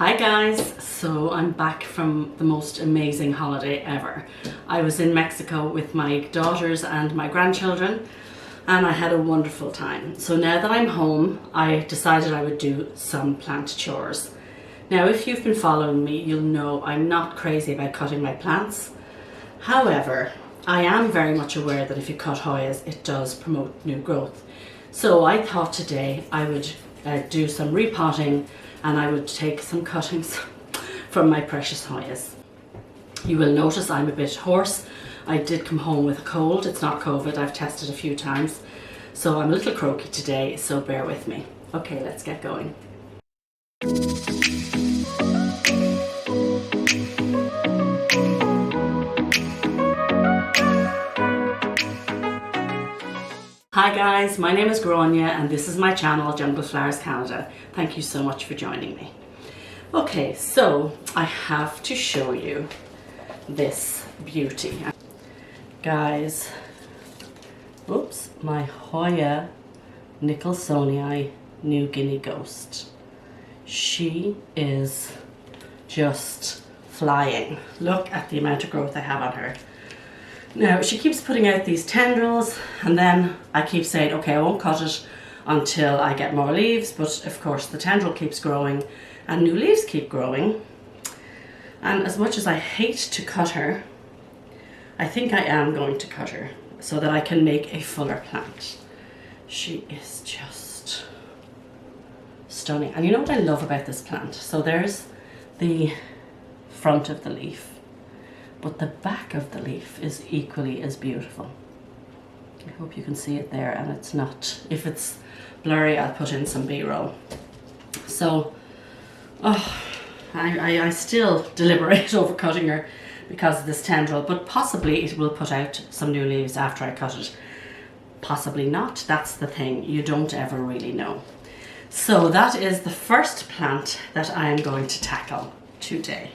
Hi guys, so I'm back from the most amazing holiday ever. I was in Mexico with my daughters and my grandchildren and I had a wonderful time. So now that I'm home, I decided I would do some plant chores. Now if you've been following me, you'll know I'm not crazy about cutting my plants. However, I am very much aware that if you cut Hoyas, it does promote new growth. So I thought today I would do some repotting and I would take some cuttings from my precious Hoyas. You will notice I'm a bit hoarse. I did come home with a cold. It's not COVID, I've tested a few times. So I'm a little croaky today, so bear with me. Okay, let's get going. Hi guys, my name is Grania and this is my channel, Jungle Flowers Canada. Thank you so much for joining me. Okay, so I have to show you this beauty. Guys, oops, my Hoya Nickel Sonia New Guinea Ghost. She is just flying. Look at the amount of growth I have on her. Now, she keeps putting out these tendrils and then I keep saying, okay, I won't cut it until I get more leaves, but of course the tendril keeps growing and new leaves keep growing. And as much as I hate to cut her, I think I am going to cut her so that I can make a fuller plant. She is just stunning. And you know what I love about this plant? So there's the front of the leaf, but the back of the leaf is equally as beautiful. I hope you can see it there, and it's not, if it's blurry I'll put in some B-roll. So I still deliberate over cutting her because of this tendril, but possibly it will put out some new leaves after I cut it. Possibly not, that's the thing, you don't ever really know. So that is the first plant that I am going to tackle today.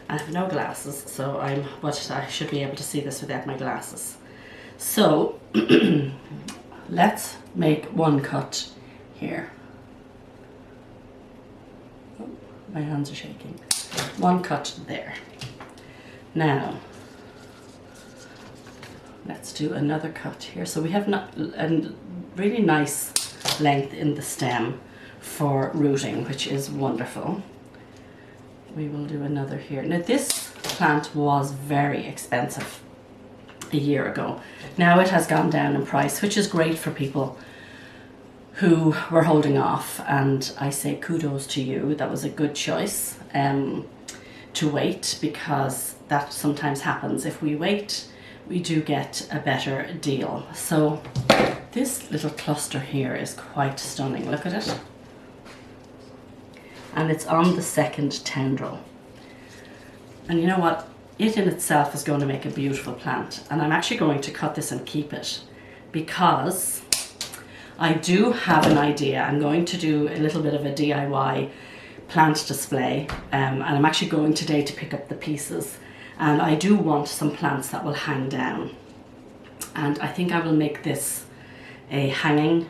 I have no glasses, so but I should be able to see this without my glasses. So let's make one cut here. Oh, my hands are shaking. One cut there. Now let's do another cut here. So we have a really nice length in the stem for rooting, which is wonderful. We will do another here. Now this plant was very expensive a year ago. Now it has gone down in price, which is great for people who were holding off, and I say kudos to you. That was a good choice to wait, because that sometimes happens. If we wait, we do get a better deal. So this little cluster here is quite stunning. Look at it. And it's on the second tendril. And you know what? It in itself is going to make a beautiful plant. And I'm actually going to cut this and keep it because I do have an idea. I'm going to do a little bit of a DIY plant display. And I'm actually going today to pick up the pieces. And I do want some plants that will hang down. And I think I will make this a hanging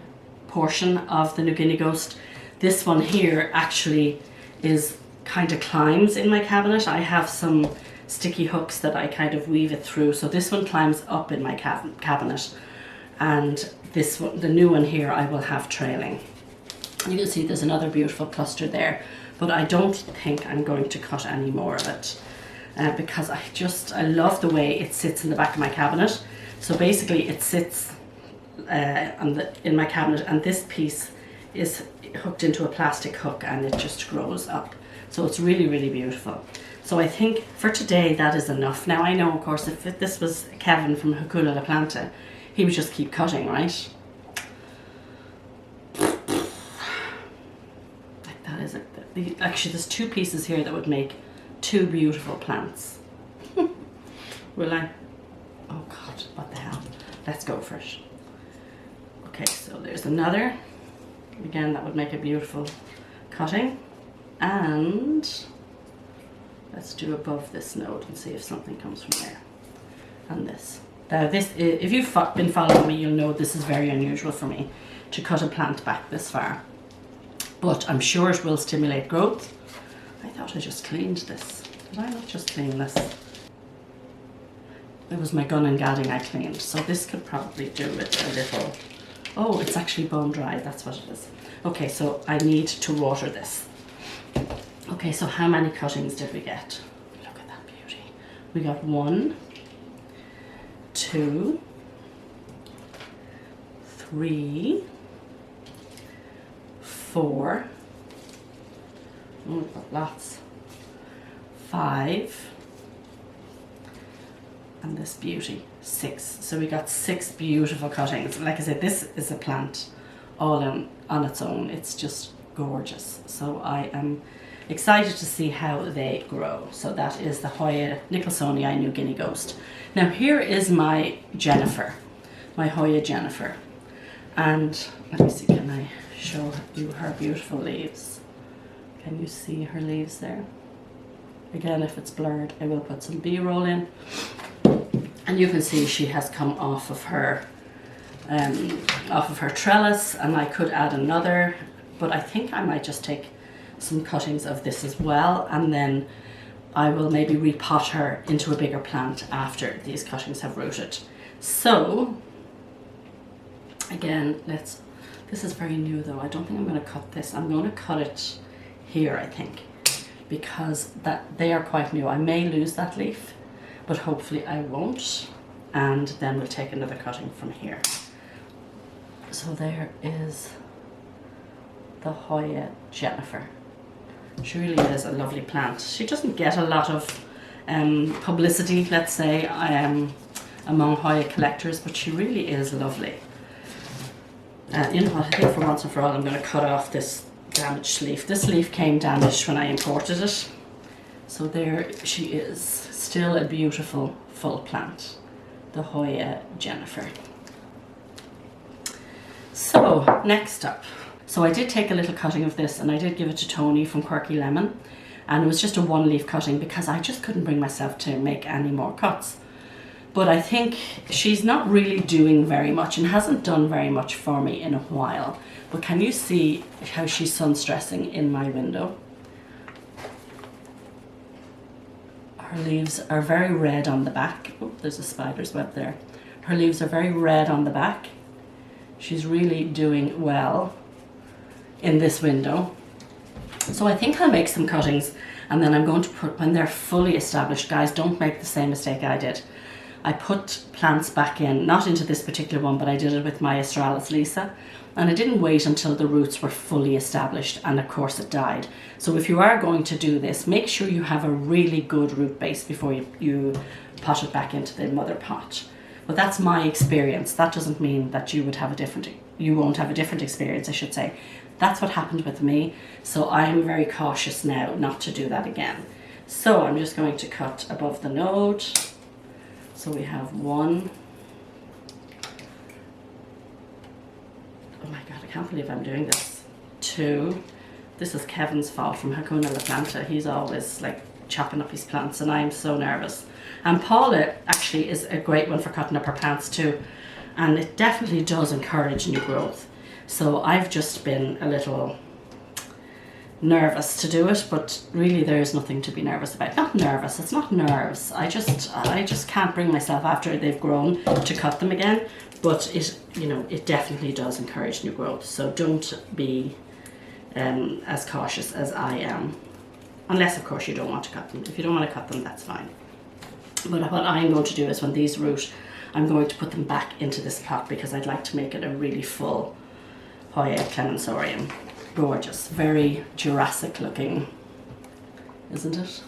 portion of the New Guinea Ghost. This one here actually is kind of climbs in my cabinet. I have some sticky hooks that I kind of weave it through. So this one climbs up in my cabinet. And this one, the new one here, I will have trailing. You can see there's another beautiful cluster there, but I don't think I'm going to cut any more of it because I love the way it sits in the back of my cabinet. So basically it sits in my cabinet, and this piece is hooked into a plastic hook and it just grows up. So it's really, really beautiful. So I think for today that is enough. Now I know, of course, if this was Kevin from Hakuna La Planta, he would just keep cutting, right? Like that is it. Actually, there's two pieces here that would make two beautiful plants. Will I? Oh God, what the hell? Let's go for it. Okay, so there's another. Again, that would make a beautiful cutting. And let's do above this node and see if something comes from there. And this. Now this, if you've been following me, you'll know this is very unusual for me to cut a plant back this far. But I'm sure it will stimulate growth. I thought I just cleaned this. Did I not just clean this? It was my gun and gadding I cleaned, so this could probably do with a little... Oh, it's actually bone dry, that's what it is. Okay, so I need to water this. Okay, so how many cuttings did we get? Look at that beauty. We got 1, 2, 3, 4, oh, we've got lots, 5, and this beauty, 6. So we got 6 beautiful cuttings. Like I said, this is a plant all on its own. It's just gorgeous. So I am excited to see how they grow. So that is the Hoya Nicholsonii New Guinea Ghost. Now here is my Jennifer, my Hoya Jennifer. And let me see, can I show you her beautiful leaves? Can you see her leaves there? Again, if it's blurred, I will put some B-roll in. And you can see she has come off of her trellis, and I could add another, but I think I might just take some cuttings of this as well, and then I will maybe repot her into a bigger plant after these cuttings have rooted. So again, this is very new though. I don't think I'm going to cut this. I'm going to cut it here, I think, because they are quite new. I may lose that leaf, but hopefully I won't, and then we'll take another cutting from here. So there is the Hoya Jennifer. She really is a lovely plant. She doesn't get a lot of publicity, let's say, among Hoya collectors, but she really is lovely. You know what, I think for once and for all I'm going to cut off this damaged leaf. This leaf came damaged when I imported it. So there she is, still a beautiful full plant, the Hoya Jennifer. So next up, so I did take a little cutting of this and I did give it to Tony from Quirky Lemon, and it was just a 1 leaf cutting because I just couldn't bring myself to make any more cuts. But I think she's not really doing very much and hasn't done very much for me in a while. But can you see how she's sun stressing in my window? Her leaves are very red on the back. Oh, there's a spider's web there. Her leaves are very red on the back. She's really doing well in this window. So I think I'll make some cuttings, and then I'm going to put, when they're fully established, guys, don't make the same mistake I did. I put plants back in, not into this particular one, but I did it with my Australis Lisa, and I didn't wait until the roots were fully established, and of course it died. So if you are going to do this, make sure you have a really good root base before you pot it back into the mother pot. But that's my experience. That doesn't mean that you won't have a different experience, I should say. That's what happened with me, so I'm very cautious now not to do that again. So I'm just going to cut above the node. So we have 1. Oh my God, I can't believe I'm doing this. 2. This is Kevin's fault from Hakuna La Planta. He's always like chopping up his plants and I'm so nervous. And Paula actually is a great one for cutting up her plants too. And it definitely does encourage new growth. So I've just been a little nervous to do it, but really there is nothing to be nervous about. Not nervous, it's not nerves. I just can't bring myself after they've grown to cut them again. But it definitely does encourage new growth. So don't be as cautious as I am. Unless of course you don't want to cut them. If you don't want to cut them, that's fine. But what I'm going to do is when these root, I'm going to put them back into this pot because I'd like to make it a really full Hoya Clemensorium. Gorgeous, very Jurassic looking, isn't it?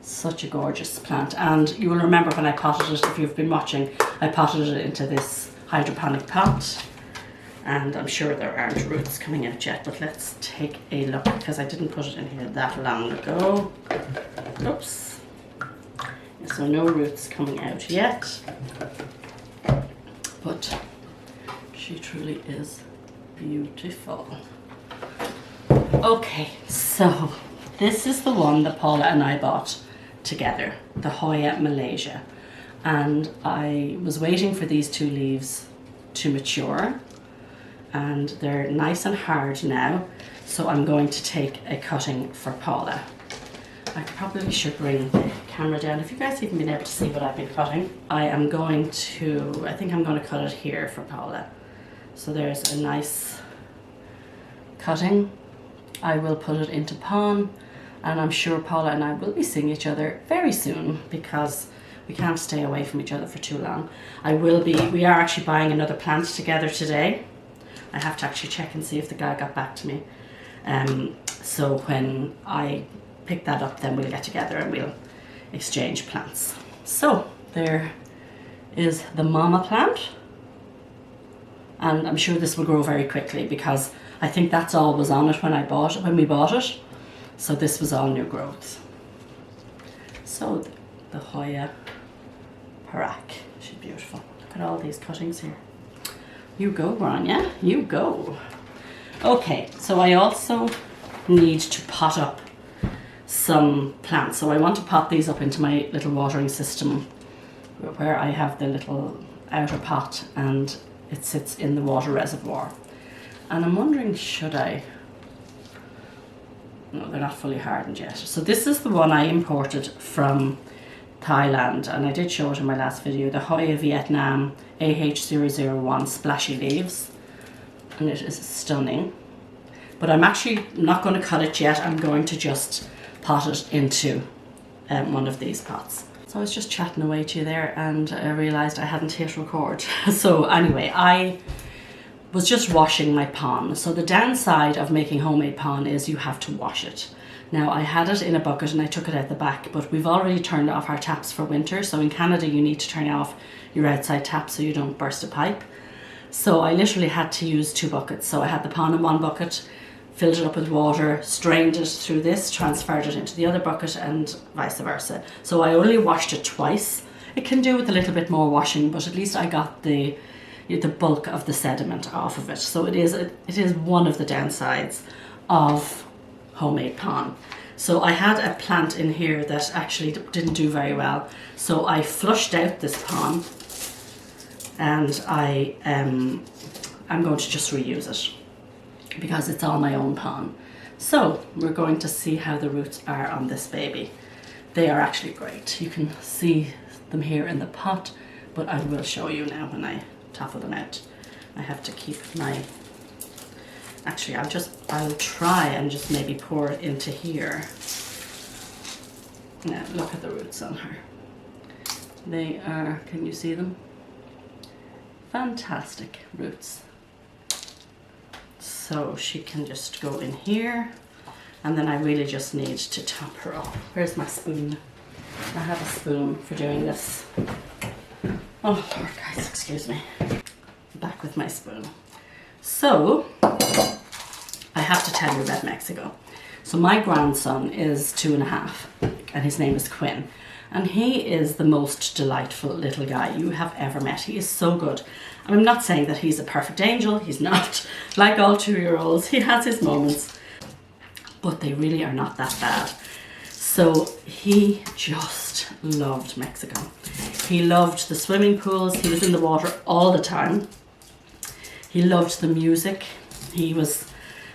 Such a gorgeous plant. And you will remember when I potted it, if you've been watching, I potted it into this hydroponic pot. And I'm sure there aren't roots coming out yet, but let's take a look because I didn't put it in here that long ago. Oops. So no roots coming out yet. But she truly is beautiful. Okay, so this is the one that Paula and I bought together, the Hoya Malaysia, and I was waiting for these 2 leaves to mature, and they're nice and hard now. So I'm going to take a cutting for Paula. I probably should bring the camera down. If you guys haven't been able to see what I've been cutting, I think I'm going to cut it here for Paula. So there's a nice cutting. I will put it into pawn, and I'm sure Paula and I will be seeing each other very soon because we can't stay away from each other for too long. We are actually buying another plant together today. I have to actually check and see if the guy got back to me. So when I pick that up, then we'll get together and we'll exchange plants. So there is the mama plant, and I'm sure this will grow very quickly because I think that's all was on it when we bought it. So this was all new growth. So the Hoya Parak, she's beautiful. Look at all these cuttings here. You go, Grania, you go. Okay, so I also need to pot up some plants. So I want to pot these up into my little watering system where I have the little outer pot and it sits in the water reservoir. And I'm wondering, should I? No, they're not fully hardened yet. So this is the one I imported from Thailand, and I did show it in my last video, the Hoya Vietnam AH001 splashy leaves, and it is stunning. But I'm actually not going to cut it yet. I'm going to just pot it into one of these pots. So I was just chatting away to you there and I realized I hadn't hit record. So anyway, I was just washing my pon. So the downside of making homemade pon is you have to wash it. Now I had it in a bucket and I took it out the back, but we've already turned off our taps for winter. So in Canada you need to turn off your outside tap so you don't burst a pipe. So I literally had to use 2 buckets. So I had the pon in one bucket, filled it up with water, strained it through this, transferred it into the other bucket and vice versa. So I only washed it twice. It can do with a little bit more washing, but at least I got the bulk of the sediment off of it. So it is one of the downsides of homemade pon. So I had a plant in here that actually didn't do very well. So I flushed out this pon and I'm going to just reuse it because it's all my own pon. So we're going to see how the roots are on this baby. They are actually great. You can see them here in the pot, but I will show you now when I topple them out. I have to keep my, actually I'll try and just maybe pour it into here. Now look at the roots on her. They are, can you see them? Fantastic roots. So she can just go in here, and then I really just need to top her up. Where's my spoon? I have a spoon for doing this. Oh Lord, guys, excuse me. Back with my spoon. So I have to tell you about Mexico. So my grandson is 2.5 and his name is Quinn. And he is the most delightful little guy you have ever met. He is so good. And I'm not saying that he's a perfect angel. He's not. Like all 2-year-olds, he has his moments. But they really are not that bad. So he just loved Mexico. He loved the swimming pools. He was in the water all the time. He loved the music. He was,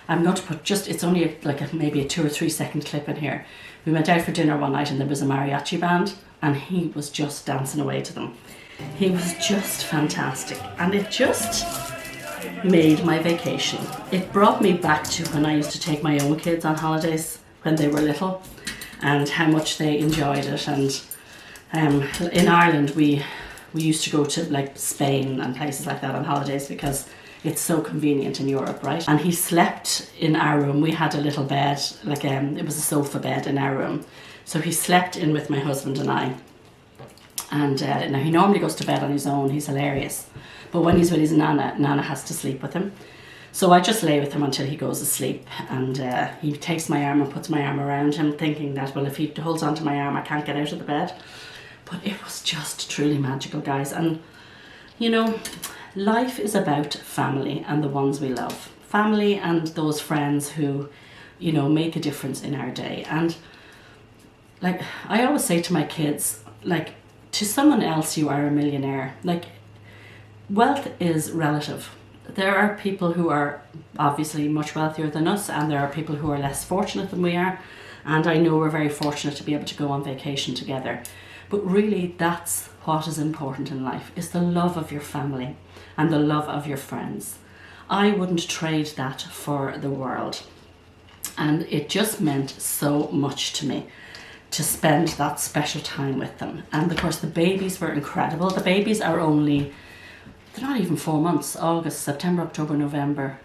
I'm going to put just, it's only like maybe a 2 or 3 second clip in here. We went out for dinner one night and there was a mariachi band and he was just dancing away to them. He was just fantastic, and it just made my vacation. It brought me back to when I used to take my own kids on holidays when they were little and how much they enjoyed it. And in Ireland we used to go to like Spain and places like that on holidays because it's so convenient in Europe, right? And he slept in our room. We had a little bed, like it was a sofa bed in our room. So he slept in with my husband and I. And now he normally goes to bed on his own. He's hilarious. But when he's with his Nana, Nana has to sleep with him. So I just lay with him until he goes to sleep. And he takes my arm and puts my arm around him, thinking that, well, if he holds onto my arm, I can't get out of the bed. But it was just truly magical, guys. And, you know, life is about family and the ones we love. Family and those friends who, you know, make a difference in our day. And, like, I always say to my kids, like, to someone else you are a millionaire. Like, wealth is relative. there are people who are obviously much wealthier than us, and there are people who are less fortunate than we are. And I know we're very fortunate to be able to go on vacation together. But really, that's what is important in life, is the love of your family and the love of your friends. I wouldn't trade that for the world. And it just meant so much to me to spend that special time with them. And of course, the babies were incredible. The babies are only, they're not even 4 months, August, September, October, November.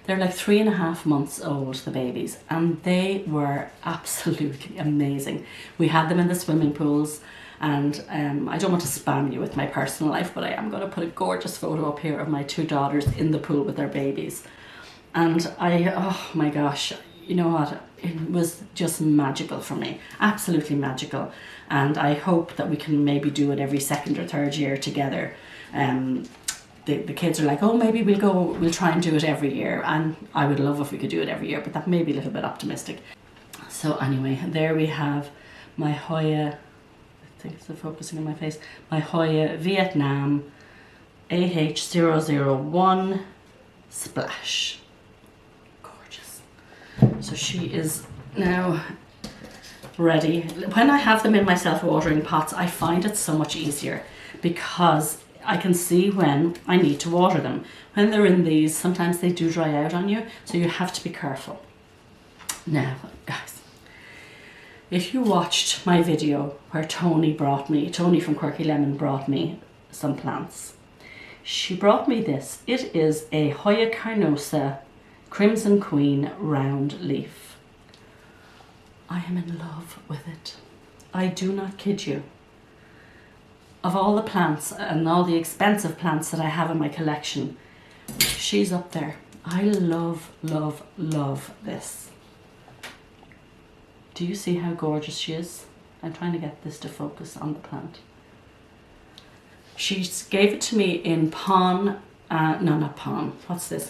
They're like 3.5 months old, the babies, and they were absolutely amazing. We had them in the swimming pools, and I don't want to spam you with my personal life, but I am going to put a gorgeous photo up here of my 2 daughters in the pool with their babies. And oh my gosh, you know what? It was just magical for me, absolutely magical. And I hope that we can maybe do it every 2nd or 3rd year together. The kids are like, oh, maybe we'll try and do it every year. And I would love if we could do it every year, but that may be a little bit optimistic. So anyway, there we have my Hoya, I think it's focusing on my face, my Hoya Vietnam AH001 Splash. Gorgeous. So she is now ready. When I have them in my self-watering pots, I find it so much easier because I can see when I need to water them. When they're in these, sometimes they do dry out on you, so you have to be careful. Now, guys, if you watched my video where Tony from Quirky Lemon brought me some plants, she brought me this. It is a Hoya carnosa Crimson Queen round leaf. I am in love with it. I do not kid you. Of all the plants and all the expensive plants that I have in my collection, she's up there. I love, love, love this. Do you see how gorgeous she is? I'm trying to get this to focus on the plant. She gave it to me in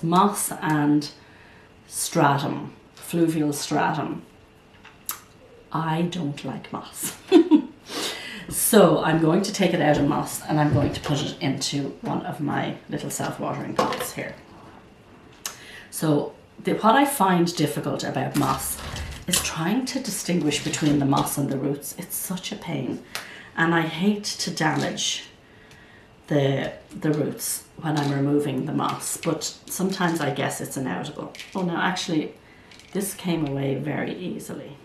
moss and stratum, fluvial stratum. I don't like moss. So I'm going to take it out of moss and I'm going to put it into one of my little self-watering pots here. So what I find difficult about moss is trying to distinguish between the moss and the roots. It's such a pain, and I hate to damage the roots when I'm removing the moss, but sometimes I guess it's inevitable. Oh no, actually this came away very easily.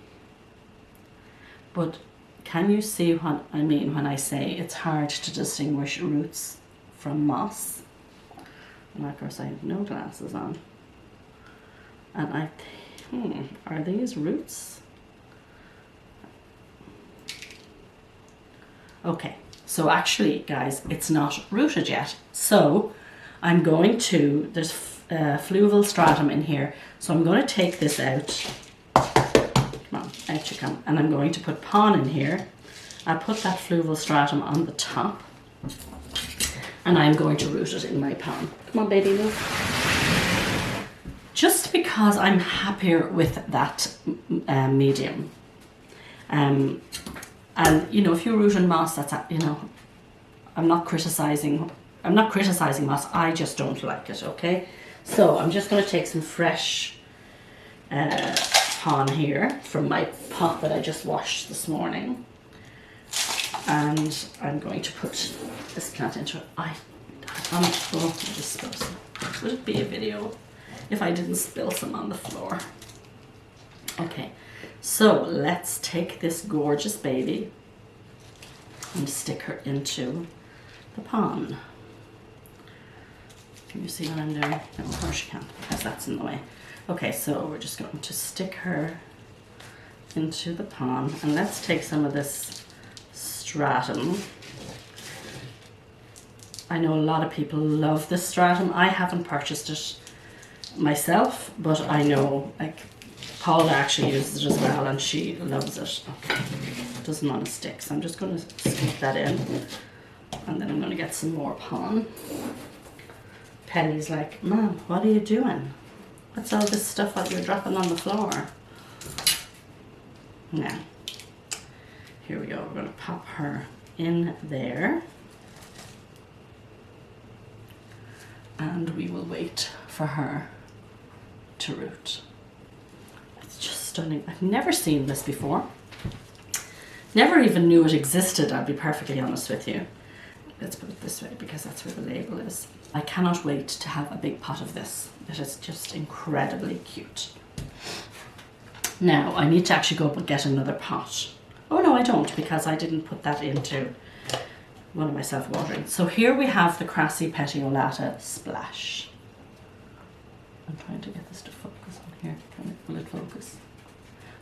But can you see what I mean when I say it's hard to distinguish roots from moss? And of course I have no glasses on. And are these roots? Okay, so actually guys, it's not rooted yet. So I'm going to, there's fluvial stratum in here, so I'm going to take this out. Come on, out you come. And I'm going to put pon in here. I'll put that fluvial stratum on the top. And I'm going to root it in my pon. Come on, baby, move. Just because I'm happier with that medium. And, you know, if you root in moss, that's, you know, I'm not criticizing moss. I just don't like it, okay? So I'm just going to take some fresh pon here from my pot that I just washed this morning, and I'm going to put this plant into it. Just spill some. Would it be a video if I didn't spill some on the floor? Okay, so let's take this gorgeous baby and stick her into the pon. Can you see what I'm doing? No, of course you can't, because that's in the way. Okay, so we're just going to stick her into the pon, and let's take some of this stratum. I know a lot of people love this stratum. I haven't purchased it myself, but I know, like, Paula actually uses it as well, and she loves it. Okay, it doesn't want to stick, so I'm just going to stick that in, and then I'm going to get some more pon. Penny's like, Mom, what are you doing? What's all this stuff that you're dropping on the floor? Now, here we go. We're going to pop her in there. and we will wait for her to root. It's just stunning. I've never seen this before. Never even knew it existed, I'll be perfectly honest with you. Let's put it this way because that's where the label is. I cannot wait to have a big pot of this. It is just incredibly cute. Now I need to actually go up and get another pot. Oh no, I don't, because I didn't put that into one of my self-watering. So here we have the Crassy Petiolata Splash. I'm trying to get this to focus on here. Will it focus?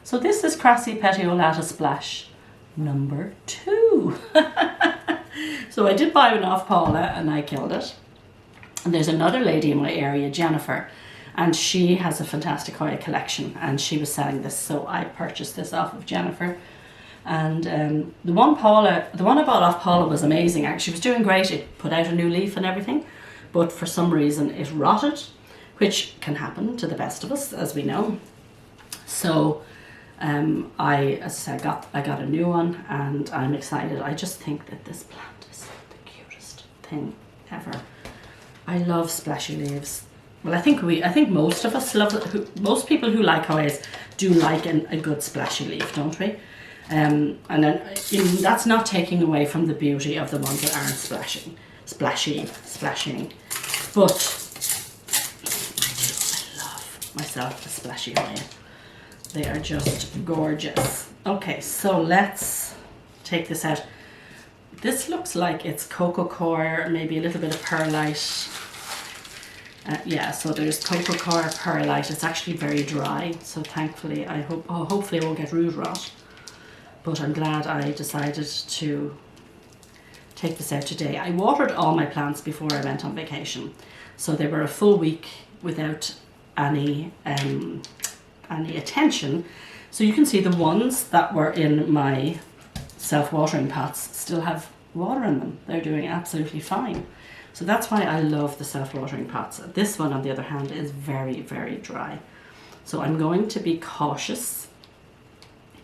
So this is Crassy Petiolata Splash number 2. So I did buy one off Paula and I killed it. And there's another lady in my area, Jennifer, and she has a fantastic Hoya collection and she was selling this, so I purchased this off of Jennifer. And the one I bought off Paula was amazing. Actually, it was doing great. It put out a new leaf and everything, but for some reason it rotted, which can happen to the best of us, as we know. So as I said, I got a new one and I'm excited. I just think that this plant is the cutest thing ever. I love splashy leaves. Well, I think most of us love it. Most people who like Hoyas do like a good splashy leaf, don't we? And then that's not taking away from the beauty of the ones that aren't splashing. But I love myself a splashy Hoya. They are just gorgeous. Okay, so let's take this out. This looks like it's cocoa coir, maybe a little bit of perlite. Yeah, so there's cocoa coir, perlite. It's actually very dry, so thankfully hopefully I won't get root rot. But I'm glad I decided to take this out today. I watered all my plants before I went on vacation, so they were a full week without any attention. So you can see the ones that were in my self-watering pots still have water in them. They're doing absolutely fine. So that's why I love the self-watering pots. This one, on the other hand, is very, very dry. So I'm going to be cautious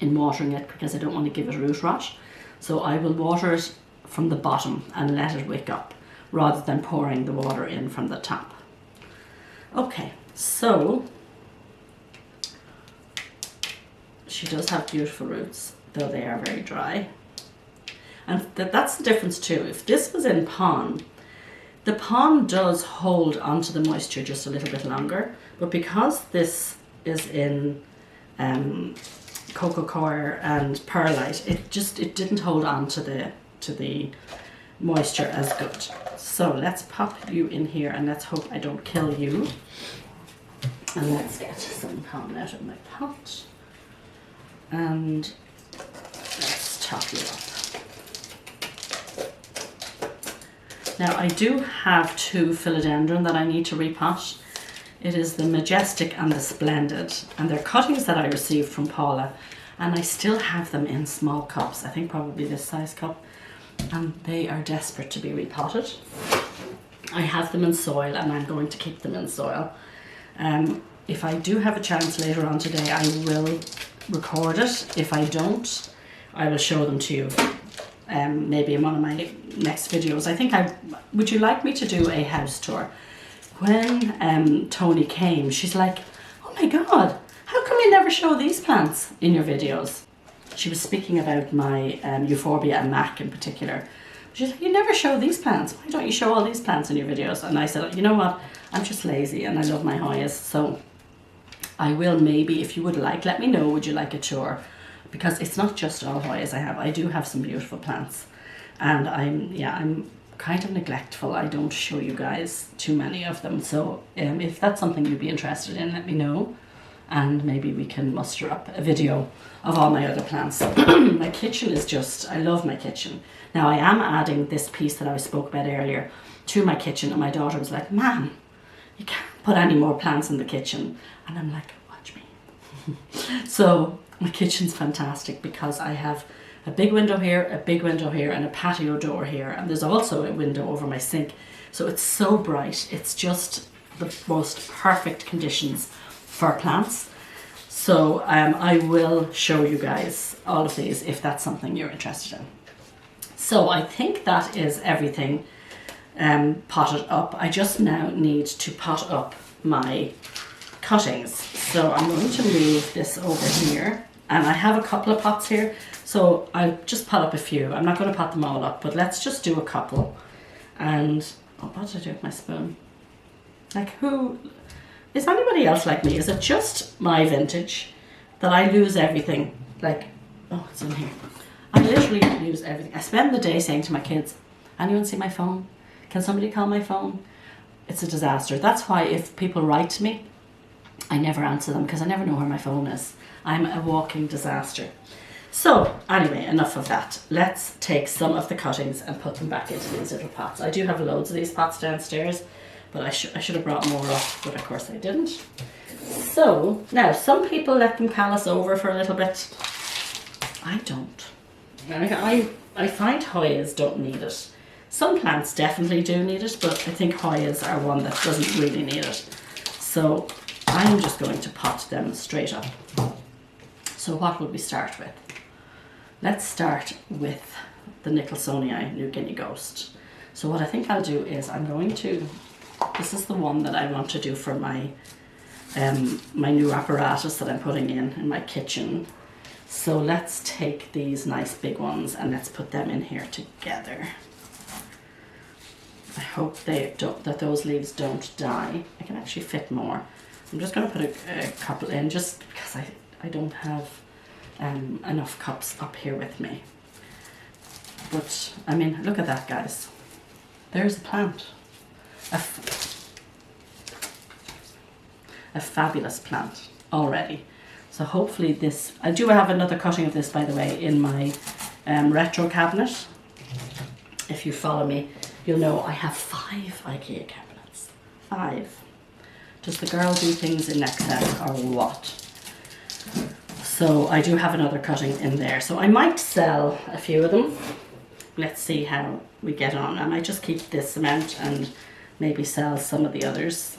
in watering it because I don't want to give it root rot. So I will water it from the bottom and let it wick up rather than pouring the water in from the top. Okay, so she does have beautiful roots, though they are very dry. And that's the difference too. If this was in pond, the pond does hold onto the moisture just a little bit longer, but because this is in cocoa coir and perlite, it didn't hold on to the moisture as good. So let's pop you in here and let's hope I don't kill you. And let's get some pollen out of my pot. And let's top you up. Now I do have 2 philodendron that I need to repot. It is the Majestic and the Splendid, and they're cuttings that I received from Paula, and I still have them in small cups. I think probably this size cup, and they are desperate to be repotted. I have them in soil and I'm going to keep them in soil. If I do have a chance later on today, I will record it. If I don't, I will show them to you. Maybe in one of my next videos. Would you like me to do a house tour? When Tony came, she's like, oh my god, how come you never show these plants in your videos? She was speaking about my euphorbia and mac in particular. She's like, you never show these plants. Why don't you show all these plants in your videos? And I said, you know what, I'm just lazy and I love my Hoyas, so I will maybe, if you would like, let me know, would you like a tour? Because it's not just all Hoyas I have. I do have some beautiful plants, and I'm kind of neglectful. I don't show you guys too many of them. So if that's something you'd be interested in, let me know, and maybe we can muster up a video of all my other plants. My kitchen is just, I love my kitchen. Now I am adding this piece that I spoke about earlier to my kitchen, and my daughter was like, Mom, you can't put any more plants in the kitchen. And I'm like, watch me. So my kitchen's fantastic because I have a big window here, a big window here, and a patio door here, and there's also a window over my sink. So it's so bright. It's just the most perfect conditions for plants. So I will show you guys all of these if that's something you're interested in. So I think that is everything potted up. I just now need to pot up my cuttings. So I'm going to move this over here, and I have a couple of pots here, so I'll just pot up a few. I'm not going to pot them all up, but let's just do a couple. And oh, what did I do with my spoon? Like, who is anybody else like me? Is it just my vintage that I lose everything? Like, oh, it's in here. I literally lose everything. I spend the day saying to my kids, anyone see my phone? Can somebody call my phone? It's a disaster. That's why if people write to me, I never answer them, because I never know where my phone is. I'm a walking disaster. So anyway, enough of that. Let's take some of the cuttings and put them back into these little pots. I do have loads of these pots downstairs, but I should have brought more up, but of course I didn't. So now some people let them callus over for a little bit. I don't. I find Hoyas don't need it. Some plants definitely do need it, but I think Hoyas are one that doesn't really need it. So I'm just going to pot them straight up. So what would we start with? Let's start with the Nicholsonii New Guinea Ghost. So what I think I'll do is I'm going to, this is the one that I want to do for my my new apparatus that I'm putting in my kitchen. So let's take these nice big ones and let's put them in here together. I hope that those leaves don't die. I can actually fit more. I'm just going to put a couple in just because I don't have enough cups up here with me. But I mean, look at that, guys. There's a plant. A fabulous plant already. So hopefully this, I do have another cutting of this, by the way, in my retro cabinet. If you follow me, you'll know I have 5 IKEA cabinets. 5. Does the girl do things in excess or what? So I do have another cutting in there. So I might sell a few of them. Let's see how we get on. I might just keep this amount and maybe sell some of the others.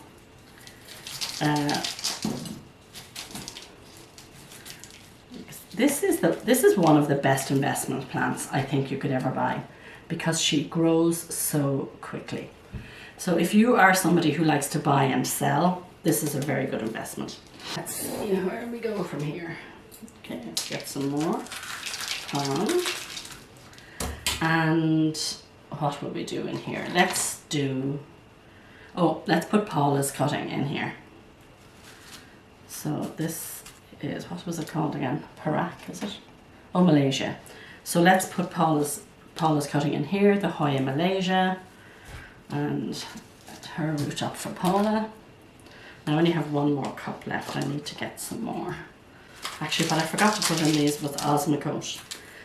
This is one of the best investment plants I think you could ever buy, because she grows so quickly. So if you are somebody who likes to buy and sell, this is a very good investment. Let's see where we go from here. Okay, let's get some more on. And what will we do in here? Let's put Paula's cutting in here. So this is, what was it called again? Perak, is it? Oh, Malaysia. So let's put Paula's cutting in here, the Hoya Malaysia, and let her root up for Paula. I only have one more cup left. I need to get some more. Actually, but I forgot to put in these with Osmocote.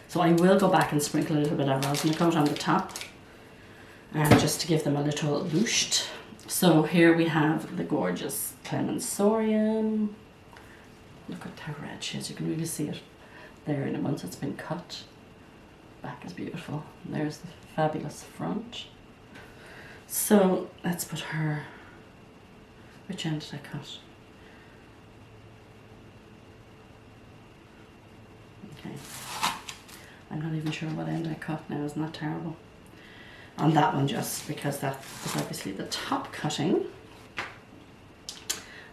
So I will go back and sprinkle a little bit of Osmocote on the top, just to give them a little boost. So here we have the gorgeous Clemensorium. Look at how red she is. You can really see it there in it once it's been cut. Back is beautiful. And there's the fabulous front. So let's put her. Which end did I cut? Okay. I'm not even sure what end I cut now. Isn't that terrible? On that one, just because that is obviously the top cutting.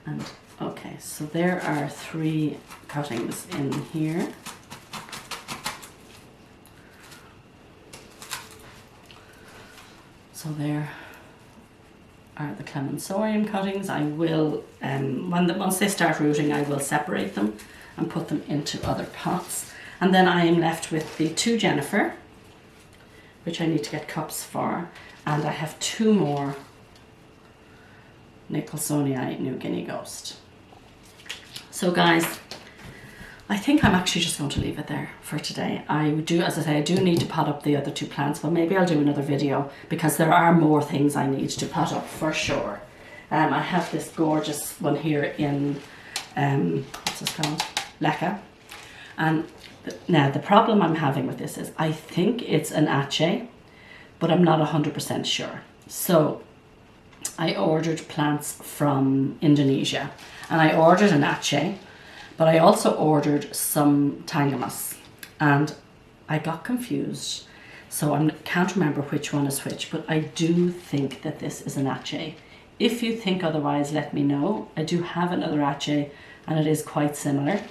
And okay, so there are 3 cuttings in here. So there are the Clemensorium cuttings. I will, once they start rooting, I will separate them and put them into other pots. And then I am left with the 2 Jennifer, which I need to get cups for. And I have 2 more Nicholsonii New Guinea Ghost. So guys, I think I'm actually just going to leave it there for today. As I say, I do need to pot up the other 2 plants, but maybe I'll do another video because there are more things I need to pot up for sure. I have this gorgeous one here in, what's this called? Leca. And now the problem I'm having with this is I think it's an Aceh, but I'm not 100% sure. So I ordered plants from Indonesia, and I ordered an Aceh, but I also ordered some Tangamas, and I got confused So I can't remember which one is which, but I do think that this is an Ache. If you think otherwise, let me know. I do have another Ache and it is quite similar.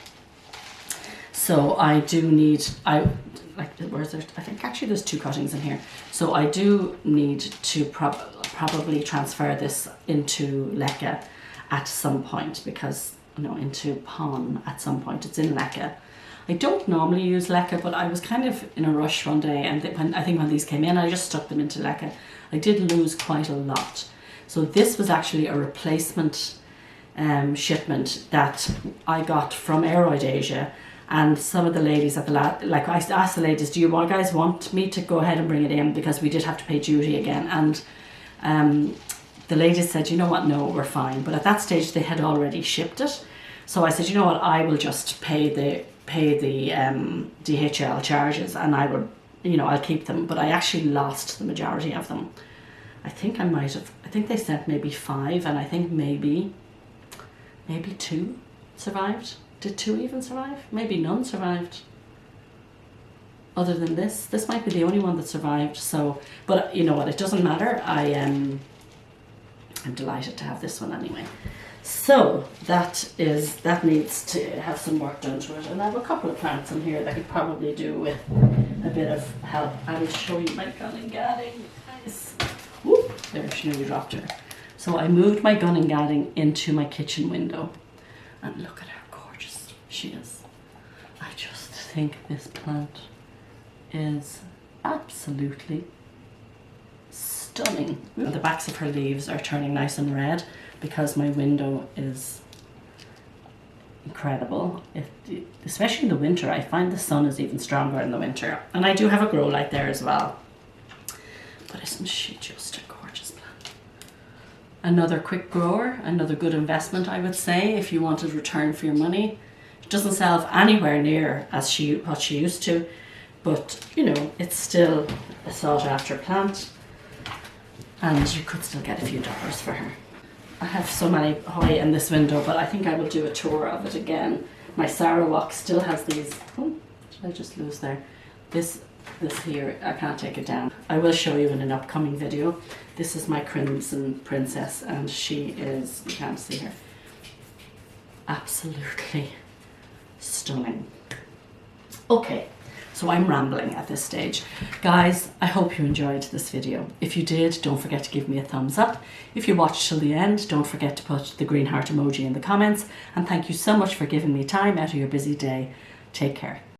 So I do need, where's there? I think actually there's 2 cuttings in here. So I do need to probably transfer this into Leca at some point, because, you know, into Pon at some point. It's in Leca. I don't normally use Leca, but I was kind of in a rush one day, and I think when these came in, I just stuck them into Leca. I did lose quite a lot. So this was actually a replacement shipment that I got from Airtight Asia, and some of the ladies at the like I asked the ladies, do you guys want me to go ahead and bring it in, because we did have to pay duty again, and the ladies said, you know what, no, we're fine. But at that stage they had already shipped it, so I said, you know what, I will just pay the DHL charges, and I would, you know, I'll keep them. But I actually lost the majority of them. I think I think they sent maybe 5, and I think maybe 2 survived. Did 2 even survive? Maybe none survived. Other than this might be the only one that survived. So, but you know what, it doesn't matter. I'm delighted to have this one anyway. So that needs to have some work done to it, and I have a couple of plants in here that could probably do with a bit of help. I will show you my gun and gadding. Nice. Whoop, there, she nearly dropped her. So I moved my gun and gadding into my kitchen window, and look at how gorgeous she is. I just think this plant is absolutely stunning. The backs of her leaves are turning nice and red because my window is incredible. Especially in the winter, I find the sun is even stronger in the winter. And I do have a grow light there as well. But isn't she just a gorgeous plant? Another quick grower, another good investment, I would say, if you wanted return for your money. It doesn't sell anywhere near as what she used to, but you know, it's still a sought after plant, and you could still get a few dollars for her. I have so many Hoya in this window, but I think I will do a tour of it again. My Sarawak still has these. Oh, did I just lose there? This here, I can't take it down. I will show you in an upcoming video. This is my Crimson Princess, and she is, you can't see her, absolutely stunning. Okay, so I'm rambling at this stage. Guys, I hope you enjoyed this video. If you did, don't forget to give me a thumbs up. If you watched till the end, don't forget to put the green heart emoji in the comments. And thank you so much for giving me time out of your busy day. Take care.